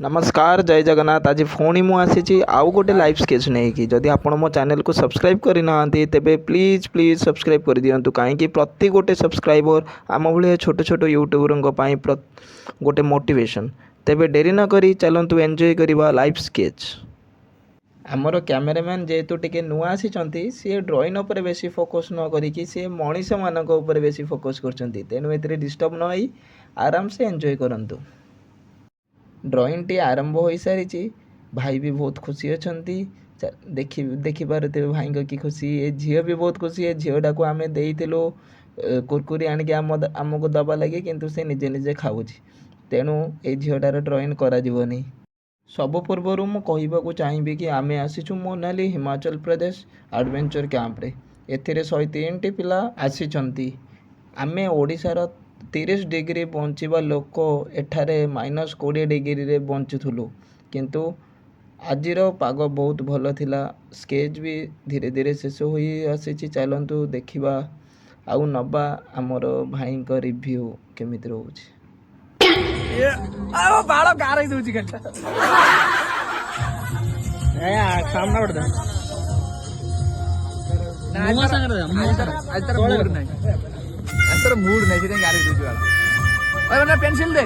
नमस्कार जय जगन्नाथ। आज पुणी मु आसी आउ गोटे लाइव स्केच नहीं कि जदि आप मो चैनल को सब्सक्राइब करना तेबे प्लीज प्लीज सब्सक्राइब कर दिंतु कहीं प्रति गोटे सब्सक्राइबर आम भाई छोट छोट यूट्यूबर गोटे मोटिवेशन। तेबे डेरी न करी चलतु एंजॉय करवा लाइव स्केच। आमर कैमेरामैन जेहेतु टिके नुआ आसी सी ड्रॉइंग उपर बेसी फोकस न करी सी मनीष मानक उपर बेसी फोकस कर तेणु ए डिस्टर्ब न होई आराम से एंजॉय करंतु। ड्रॉइंग टी आरंभ हो सारी भाई भी बहुत खुशी अच्छा देखी पारे भाई की खुशी ए झील भी बहुत खुशी है। झीलटा को आम देलु कुरकुरी आणिक आमको दबा लगे किंतु से निजे निजे खाऊँ तेणु ये झीलटार ड्रॉइंग करानी। सब पूर्वर मु कहवाक चाहिए कि आम आसीचु मोनाली हिमाचल प्रदेश एडवेंचर कैंप्रे एथिरे 103 पिला आसी आम ओडिशार 30 डिग्री बंचवा लोक एठारे -20 डिग्री रे बंचुलु किंतु आजिर पाग बहुत भल थिला। स्केच भी धीरे धीरे शेष हो आसी चलतु देखा आउ नबा आमर भाई का रिव्यू केमिति रोचे। बाड़ गार दूची सामना पड़ता मूड नहीं गाड़ी दूची वाला पेंसिल दे